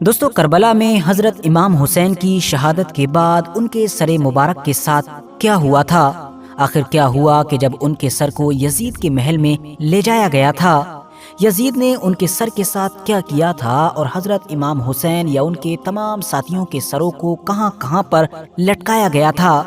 دوستو، کربلا میں حضرت امام حسین کی شہادت کے بعد ان کے سر مبارک کے ساتھ کیا ہوا تھا؟ آخر کیا ہوا کہ جب ان کے سر کو یزید کے محل میں لے جایا گیا تھا، یزید نے ان کے سر کے ساتھ کیا کیا تھا اور حضرت امام حسین یا ان کے تمام ساتھیوں کے سروں کو کہاں کہاں پر لٹکایا گیا تھا،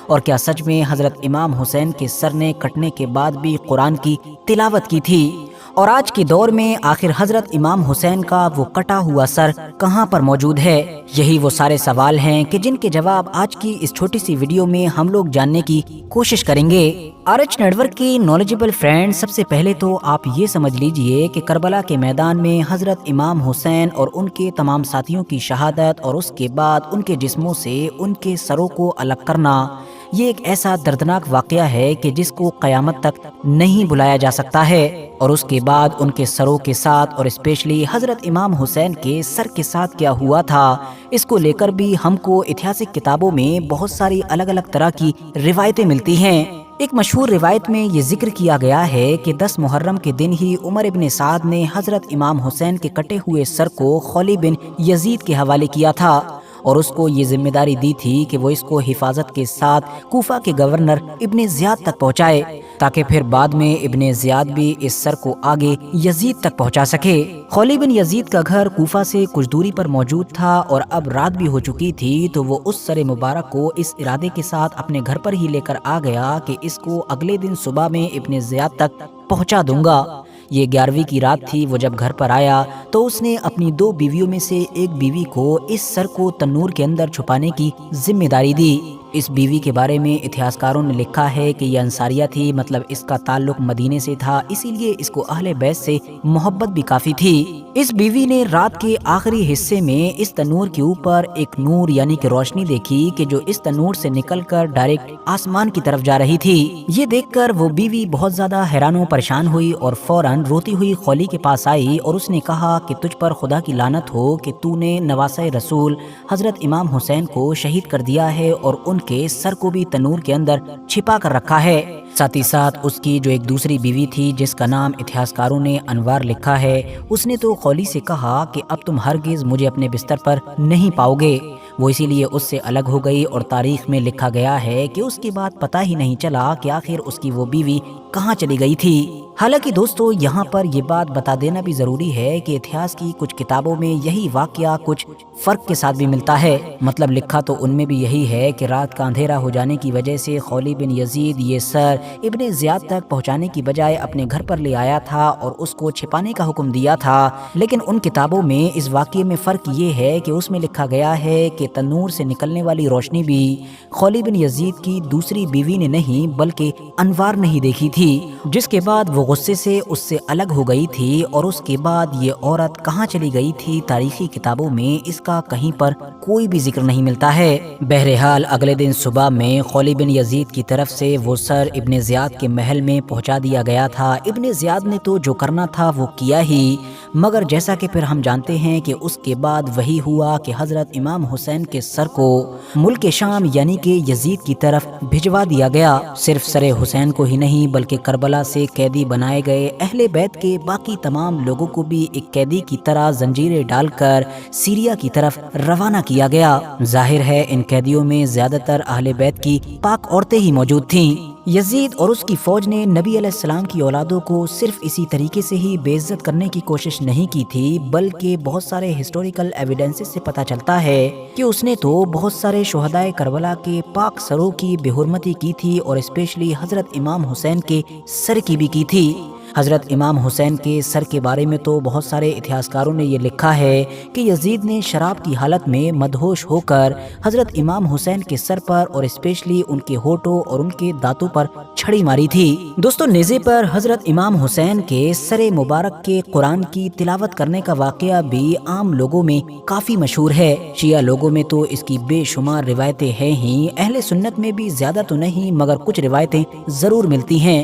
اور کیا سچ میں حضرت امام حسین کے سر نے کٹنے کے بعد بھی قرآن کی تلاوت کی تھی؟ اور آج کے دور میں آخر حضرت امام حسین کا وہ کٹا ہوا سر کہاں پر موجود ہے؟ یہی وہ سارے سوال ہیں کہ جن کے جواب آج کی اس چھوٹی سی ویڈیو میں ہم لوگ جاننے کی کوشش کریں گے۔ RH نیٹورک کی نالجبل فرینڈ، سب سے پہلے تو آپ یہ سمجھ لیجئے کہ کربلا کے میدان میں حضرت امام حسین اور ان کے تمام ساتھیوں کی شہادت اور اس کے بعد ان کے جسموں سے ان کے سروں کو الگ کرنا، یہ ایک ایسا دردناک واقعہ ہے کہ جس کو قیامت تک نہیں بلایا جا سکتا ہے۔ اور اس کے بعد ان کے سروں کے ساتھ اور اسپیشلی حضرت امام حسین کے سر کے ساتھ کیا ہوا تھا، اس کو لے کر بھی ہم کو اتہاسک کتابوں میں بہت ساری الگ الگ طرح کی روایتیں ملتی ہیں۔ ایک مشہور روایت میں یہ ذکر کیا گیا ہے کہ 10 محرم کے دن ہی عمر ابن سعد نے حضرت امام حسین کے کٹے ہوئے سر کو خولی بن یزید کے حوالے کیا تھا اور اس کو یہ ذمہ داری دی تھی کہ وہ اس کو حفاظت کے ساتھ کوفہ کے گورنر ابن زیاد تک پہنچائے، تاکہ پھر بعد میں ابن زیاد بھی اس سر کو آگے یزید تک پہنچا سکے۔ خولی بن یزید کا گھر کوفہ سے کچھ دوری پر موجود تھا اور اب رات بھی ہو چکی تھی، تو وہ اس سر مبارک کو اس ارادے کے ساتھ اپنے گھر پر ہی لے کر آ گیا کہ اس کو اگلے دن صبح میں ابن زیاد تک پہنچا دوں گا۔ یہ 11ویں کی رات تھی۔ وہ جب گھر پر آیا تو اس نے اپنی 2 بیویوں میں سے ایک بیوی کو اس سر کو تنور کے اندر چھپانے کی ذمہ داری دی۔ اس بیوی کے بارے میں اتہاسکاروں نے لکھا ہے کہ یہ انصاریہ تھی، مطلب اس کا تعلق مدینے سے تھا، اسی لیے اس کو اہل بیت سے محبت بھی کافی تھی۔ اس بیوی نے رات کے آخری حصے میں اس تنور کے اوپر ایک نور یعنی کہ روشنی دیکھی کہ جو اس تنور سے نکل کر ڈائریکٹ آسمان کی طرف جا رہی تھی۔ یہ دیکھ کر وہ بیوی بہت زیادہ حیران و پریشان ہوئی اور فوراً روتی ہوئی خولی کے پاس آئی اور اس نے کہا کہ تجھ پر خدا کی لعنت ہو کہ تو نے نواسۂ رسول حضرت امام حسین کو شہید کر دیا ہے اور ان کے سر کو بھی تنور کے اندر چھپا کر رکھا ہے۔ ساتھ ہی ساتھ اس کی جو ایک دوسری بیوی تھی جس کا نام اتہاسکاروں نے انوار لکھا ہے، اس نے تو خولی سے کہا کہ اب تم ہرگز مجھے اپنے بستر پر نہیں پاؤ گے۔ وہ اسی لیے اس سے الگ ہو گئی اور تاریخ میں لکھا گیا ہے کہ اس کے بعد پتہ ہی نہیں چلا کہ آخر اس کی وہ بیوی کہاں چلی گئی تھی۔ حالانکہ دوستو، یہاں پر یہ بات بتا دینا بھی ضروری ہے کہ اتہاس کی کچھ کتابوں میں یہی واقعہ کچھ فرق کے ساتھ بھی ملتا ہے، مطلب لکھا تو ان میں بھی یہی ہے کہ رات کا اندھیرا ہو جانے کی وجہ سے خولی بن یزید یہ سر ابن زیاد تک پہنچانے کی بجائے اپنے گھر پر لے آیا تھا اور اس کو چھپانے کا حکم دیا تھا۔ لیکن ان کتابوں میں اس واقعے میں فرق یہ ہے کہ اس میں لکھا گیا ہے کہ تنور سے نکلنے والی روشنی بھی خولی بن یزید کی دوسری بیوی نے نہیں بلکہ انوار نے ہی دیکھی تھی، جس کے بعد وہ غصے سے اس سے الگ ہو گئی تھی۔ اور اس کے بعد یہ عورت کہاں چلی گئی تھی، تاریخی کتابوں میں اس کا کہیں پر کوئی بھی ذکر نہیں ملتا ہے۔ بہرحال اگلے دن صبح میں خولی بن یزید کی طرف سے وہ سر ابن زیاد کے محل میں پہنچا دیا گیا تھا۔ ابن زیاد نے تو جو کرنا تھا وہ کیا ہی، مگر جیسا کہ پھر ہم جانتے ہیں کہ اس کے بعد وہی ہوا کہ حضرت امام حسین کے سر کو ملک شام یعنی کہ یزید کی طرف بھجوا دیا گیا۔ صرف سر حسین کو ہی نہیں بلکہ کربلا سے قیدی بنائے گئے اہل بیت کے باقی تمام لوگوں کو بھی ایک قیدی کی طرح زنجیریں ڈال کر سیریا کی طرف روانہ کیا گیا۔ ظاہر ہے ان قیدیوں میں زیادہ تر اہل بیت کی پاک عورتیں ہی موجود تھیں۔ یزید اور اس کی فوج نے نبی علیہ السلام کی اولادوں کو صرف اسی طریقے سے ہی بے عزت کرنے کی کوشش نہیں کی تھی، بلکہ بہت سارے ہسٹوریکل ایویڈنسز سے پتہ چلتا ہے کہ اس نے تو بہت سارے شہدائے کربلا کے پاک سروں کی بے حرمتی کی تھی اور اسپیشلی حضرت امام حسین کے سر کی بھی کی تھی۔ حضرت امام حسین کے سر کے بارے میں تو بہت سارے اتہاسکاروں نے یہ لکھا ہے کہ یزید نے شراب کی حالت میں مدہوش ہو کر حضرت امام حسین کے سر پر اور اسپیشلی ان کے ہونٹوں اور ان کے دانتوں پر چھڑی ماری تھی۔ دوستو، نیزے پر حضرت امام حسین کے سر مبارک کے قرآن کی تلاوت کرنے کا واقعہ بھی عام لوگوں میں کافی مشہور ہے۔ شیعہ لوگوں میں تو اس کی بے شمار روایتیں ہیں ہی، اہل سنت میں بھی زیادہ تو نہیں مگر کچھ روایتیں ضرور ملتی ہیں۔